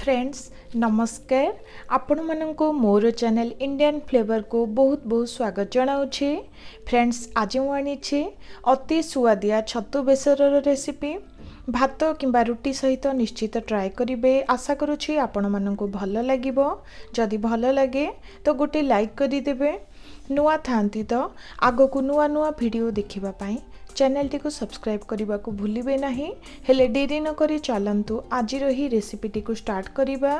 Friends नमस्कार आपण माननको मोर channel Indian flavour को बहुत बहुत स्वागत जनाऊे। फ्रेंड्स आज मुझे अति सुआदिया छतु बेसर रेसिपी भात किंबा रुटी सहित निश्चित ट्राए करेंगे। आशा करुँची आपण माननको भल लागिबो। जदि भल लगे तो गोटे लाइक करदेवे। नुआ थांती तो आगो को नुआ नुआ वीडियो देखिबा पाई चैनल टी को सब्सक्राइब करने को भूलिबे नहीं। हेले देरी न करी चलंतु आज ही रेसिपी टी को स्टार्ट करिबा।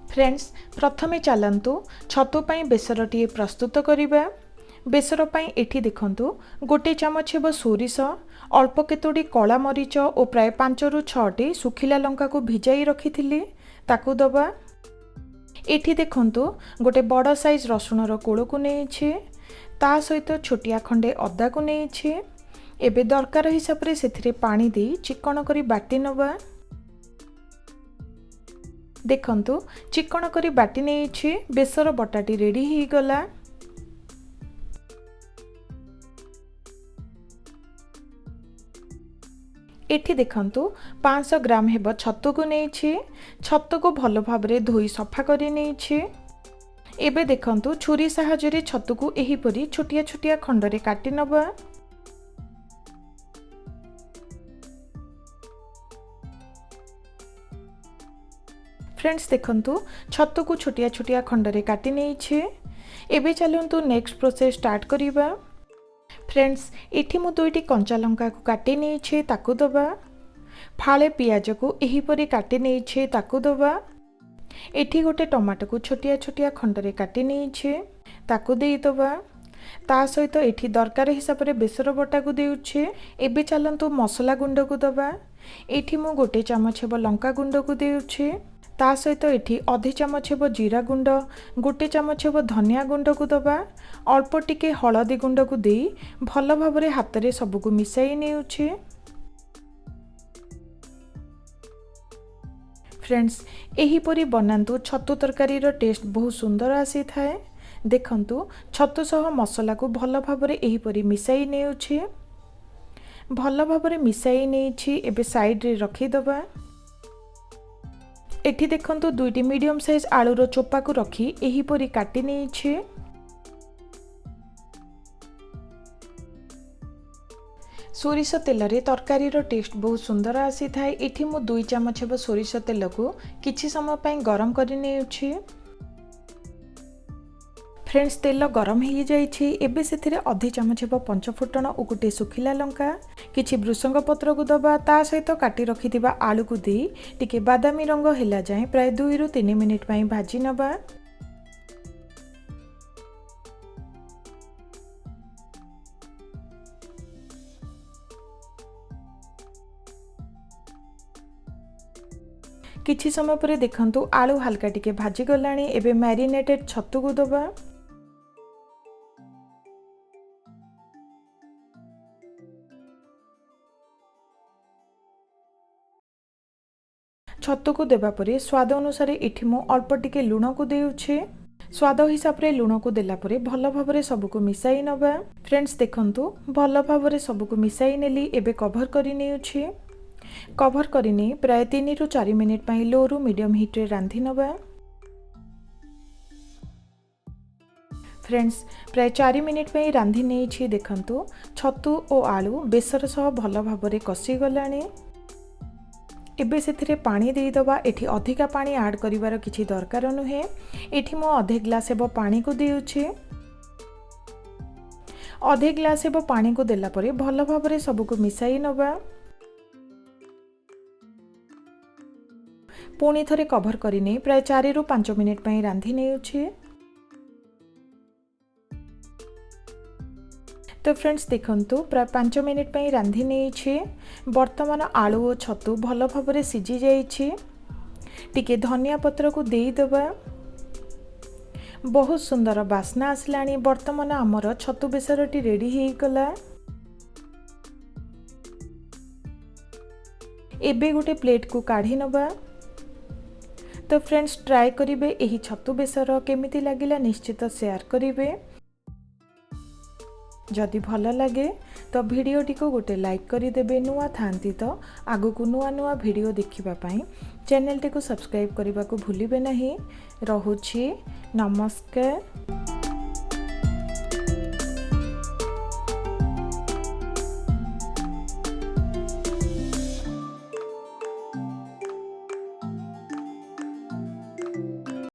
फ्रेंड्स प्रथमे चलंतु छतु पाई बेसर टी प्रस्तुत करिबा। बेसर पाई एठी देखंतु गोटे चामच हेब सोरिष, अल्प केतोडी कला मरीच और प्राय 5 रु 6 सुखिला लंका को भिजाई रखिथिली ताकू दबा। एठी देखंतु गोटे बड़ साइज रसुणर कोड़ को नहीं ता सहित छोटिया खंडे अदा को नहीं एबे दरकार हिसाब रे सेथिरे पानी दे चिकन करी बाटी नबा। देखंतु चिकन करी बाटी नहीं बेसर बटाटी रेडी ही गला। एठी देखंतु 500 ग्राम हेब छतु को नहीं छतु को भल भाव रे धोई सफा करी नहीं। एबे देखंतु छुरी साहाय्य छतु को एही परी छोटिया छोटिया खंड रे काटी नबा। फ्रेंड्स देखंतु छतु को छोटिया छोटिया खंड रे काटी नहीं। एबे चलंतु नेक्स्ट प्रोसेस स्टार्ट करिबा। फ्रेंड्स एठी मु दुईटी कंचा लंका को काटी नहीं ताकू दबा। फाळे पियाज को एही परी काटी नहीं ताकू दबा। एठी गोटे टमाटो को छोटिया छोटिया खंड रे काटी नहीं ताकू देई दबा। ता सहित एठी दरकार हिसाब रे बेसर बटा को देउछे। एबे चलंतु मसला गुंड को दबा। एठी मु गोटे चामच हेब लंका गुंड को देउछे। ता सहित एठी आधे चामच हेब जीरा गुंड, गोटे चामच हेब धनिया गुंड को दबा। अल्प टिके हलदी गुंड को दे भल भाव रे हाथ रे सब को मिसाई नेउछे। फ्रेंड्स एही परी बनांतु छतु तरकारी रो टेस्ट बहुत सुंदर आसी थाए। देखंतु छतु सह मसला को भल भाव रे एही परी मिसाई नेउछे। भल भाव रे मिसाई नेछि एबे साइड रे रखी दबा। एठी देखंतु दुईटी मीडियम साइज आलू रो चोपा को रखी एही परी काटी नेछि। सोरिष तेल रे तरकारी रो टेस्ट बहुत सुंदर आसी थाए। एठी मु 2 चामच हेब सोरिष तेल को किछि समय पई गरम करि नेउछि। फ्रेंड्स तेल गरम हो जाइछि। एबे सेथिरे आधे चामच हेब पंचफुटण और गोटे सुखिला लंका किछि भृसंग पत्र को दबा। ता सहित काटी रखिथिबा आलू को दे टिके बादामी रंग हैला जाए प्राय 2 रु 3 मिनिट पई भाजी नबा। किछि समय परे देखंतु आलू हल्का टिके भाजी गलाणी। एबे मैरिनेटेड छतु को दबा। छतु को देबा परे स्वाद अनुसार एठी मु अल्प टिके लुण को देउछे। स्वाद हिसाब रे लुण को देला परे भल भाव रे सब को मिसाई नबा। फ्रेंड्स देखंतु भल भाव रे सब को मिसाई नेली। एबे कवर करि नेउछे। कवर करिनी प्राय 3 रु 4 मिनिट पई लो रु मीडियम हीट रे रांधी नबा। फ्रेंड्स प्राय 4 मिनिट पई रांधी नेछि। देखंतु छतु और आलू बेसर सह भल भाव रे कसी गलाणी। एबे सेथिरे पानी देई दबा। एठी अधिका पानी ऐड करिवार किछि दरकार नुहे। एठी मो आधे ग्लास हेब पानी को देउछि। आधे ग्लास हेब पानी को देला परे भल भाव रे सब को मिसाई नबा। पुणी थरे कवर करिने प्राय 4 रु 5 मिनिट पई रांधी नेउछि। तो फ्रेंड्स देखंतु प्राय 5 मिनिट पई रांधी नेछि। वर्तमान आलू और छतु भल भाव रे सिझी जाइछि। टिके धनिया पत्र को देई दबा। बहुत सुंदर बास्ना आसलाणी। वर्तमान आमर छतु बेसरटी रेडी ही गला। एबे गोटे प्लेट को काढ़ी नबा। तो फ्रेंड्स ट्राए करिवे एही छतु बेसर केमिति लागिला निश्चित शेयर करिवे। जदि भल लगे तो वीडियोटी को गोटे लाइक करदेवे नुआ थांती तो आगु को नुआ नुआ वीडियो देखिबा चैनल टी को सब्सक्राइब करने को भूलिबे नहीं। रहुछि नमस्कार।